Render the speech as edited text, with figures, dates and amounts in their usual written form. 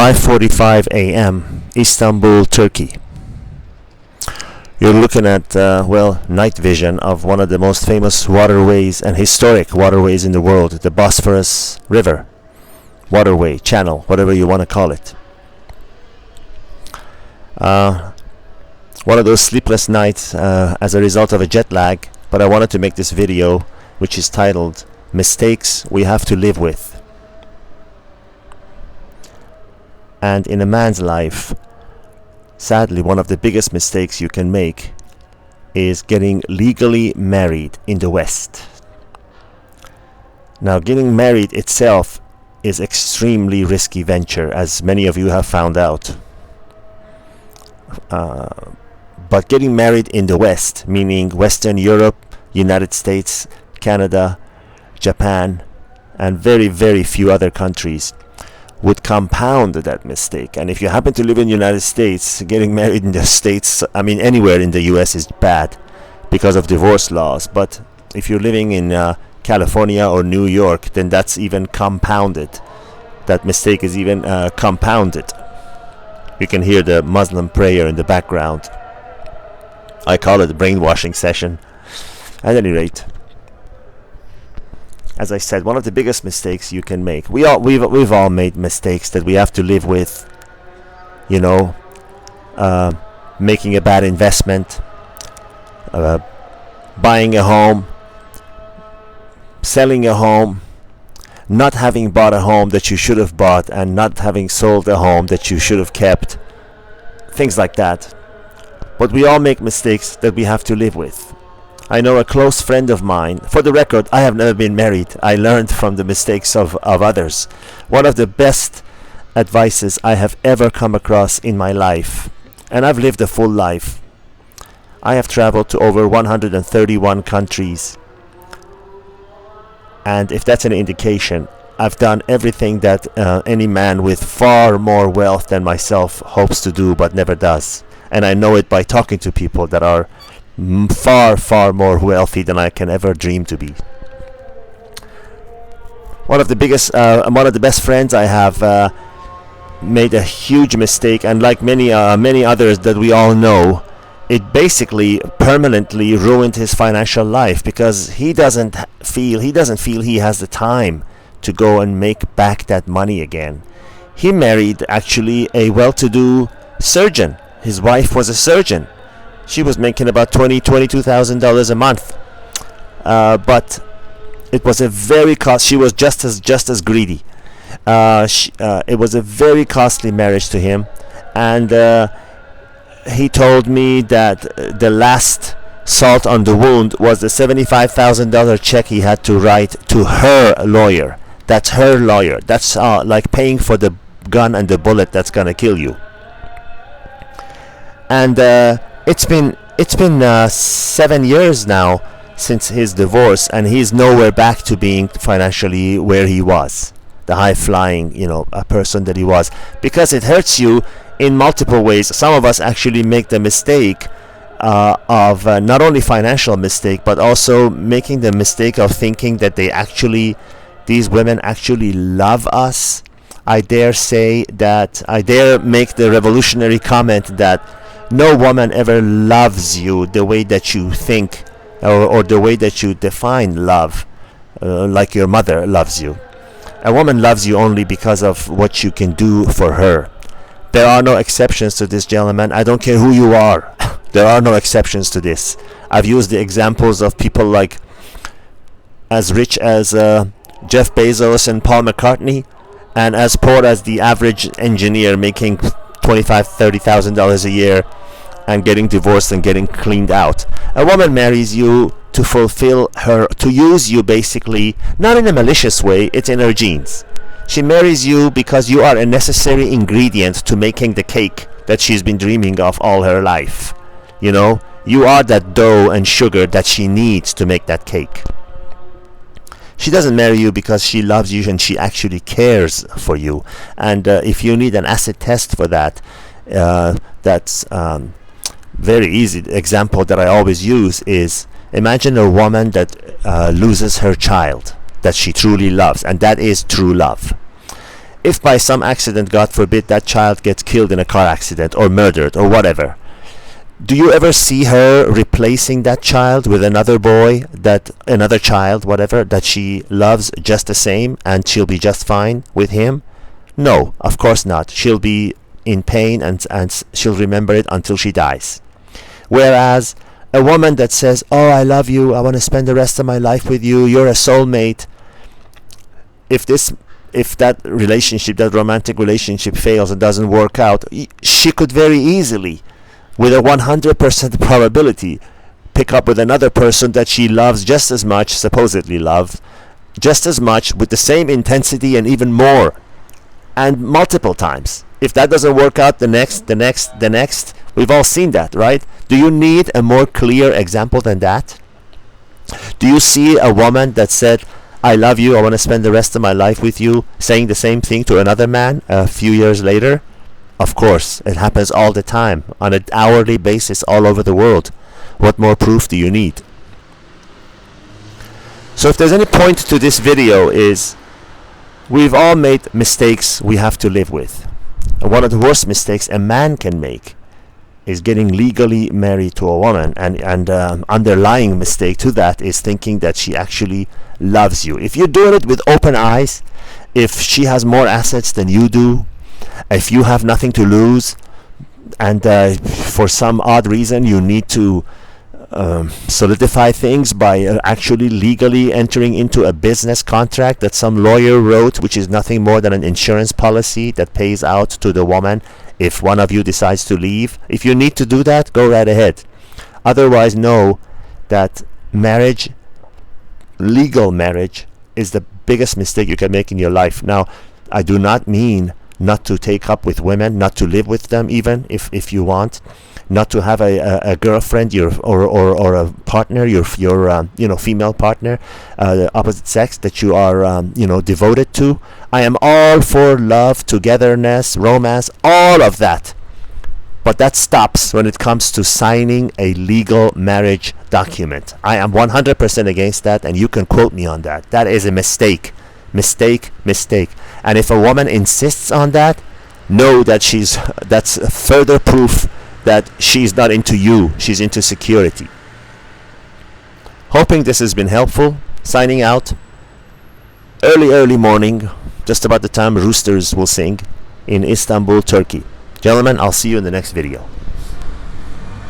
5:45 a.m. Istanbul, Turkey. You're looking at, night vision of one of the most famous waterways and historic waterways in the world, the Bosphorus River, waterway, channel, whatever you want to call it. One of those sleepless nights as a result of a jet lag, but I wanted to make this video, which is titled Mistakes We Have to Live With. And in a man's life, sadly, one of the biggest mistakes you can make is getting legally married in the West. Now, getting married itself is extremely risky venture, as many of you have found out. But getting married in the West, meaning Western Europe, United States, Canada, Japan, and very, very few other countries, would compound that mistake. And if you happen to live in the United States, getting married in the States, anywhere in the US is bad because of divorce laws. But if you're living in California or New York, then that's even compounded. That mistake is even compounded. You can hear the Muslim prayer in the background. I call it a brainwashing session. At any rate, as I said, one of the biggest mistakes you can make. We've all made mistakes that we have to live with. Making a bad investment, buying a home, selling a home, not having bought a home that you should have bought, and not having sold a home that you should have kept. Things like that. But we all make mistakes that we have to live with. I know a close friend of mine. For the record, I have never been married. I learned from the mistakes of others. One of the best advices I have ever come across in my life, and I've lived a full life. I have traveled to over 131 countries. And if that's an indication, I've done everything that any man with far more wealth than myself hopes to do but never does. And I know it by talking to people that are far, far more wealthy than I can ever dream to be. One of the best friends I have made a huge mistake, and like many others that we all know, it basically permanently ruined his financial life because he doesn't feel he has the time to go and make back that money again. He married actually a well-to-do surgeon. His wife was a surgeon. She was making about $22,000 a month, but it was a very she was just as greedy. It was a very costly marriage to him, and he told me that the last salt on the wound was the $75,000 check he had to write to her lawyer. That's her lawyer. That's like paying for the gun and the bullet that's gonna kill you. And it's been 7 years now since his divorce, and he's nowhere back to being financially where he was, the high-flying, a person that he was, because it hurts you in multiple ways. Some of us actually make the mistake of not only financial mistake, but also making the mistake of thinking that these women actually love us. I dare make the revolutionary comment that no woman ever loves you the way that you think or the way that you define love, like your mother loves you. A woman loves you only because of what you can do for her. There are no exceptions to this, gentlemen. I don't care who you are. There are no exceptions to this. I've used the examples of people like as rich as Jeff Bezos and Paul McCartney, and as poor as the average engineer making $25,000-$30,000 a year and getting divorced and getting cleaned out. A woman marries you to use you basically, not in a malicious way, it's in her genes. She marries you because you are a necessary ingredient to making the cake that she's been dreaming of all her life. You are that dough and sugar that she needs to make that cake. She doesn't marry you because she loves you and she actually cares for you. And if you need an acid test for that, that's very easy. The example that I always use is, imagine a woman that loses her child that she truly loves, and that is true love. if by some accident, God forbid, that child gets killed in a car accident or murdered or whatever, do you ever see her replacing that child with another boy, another child, whatever, that she loves just the same, and she'll be just fine with him? No, of course not. She'll be in pain, and she'll remember it until she dies. Whereas a woman that says, oh, I love you, I want to spend the rest of my life with you, you're a soulmate, if that relationship, that romantic relationship fails and doesn't work out, she could very easily, with a 100% probability, pick up with another person that she loves just as much, supposedly loves, just as much, with the same intensity and even more, and multiple times. If that doesn't work out, the next, we've all seen that, right? Do you need a more clear example than that? Do you see a woman that said, I love you, I want to spend the rest of my life with you, saying the same thing to another man a few years later? Of course, it happens all the time, on an hourly basis all over the world. What more proof do you need? So if there's any point to this video is, we've all made mistakes we have to live with. And one of the worst mistakes a man can make is getting legally married to a woman, and underlying mistake to that is thinking that she actually loves you. If you're doing it with open eyes, if she has more assets than you do, if you have nothing to lose, and for some odd reason you need to solidify things by actually legally entering into a business contract that some lawyer wrote, which is nothing more than an insurance policy that pays out to the woman if one of you decides to leave. If you need to do that, go right ahead. Otherwise, know that marriage, legal marriage, is the biggest mistake you can make in your life. Now, I do not mean not to take up with women, not to live with them, even if you want, not to have a girlfriend, or a partner, your female partner, the opposite sex that you are devoted to. I am all for love, togetherness, romance, all of that. But that stops when it comes to signing a legal marriage document. I am 100% against that, and you can quote me on that. That is a mistake. Mistake. And if a woman insists on that, know that that's further proof that she's not into you, she's into security. Hoping this has been helpful. Signing out. Early morning, just about the time roosters will sing in Istanbul, Turkey. Gentlemen, I'll see you in the next video.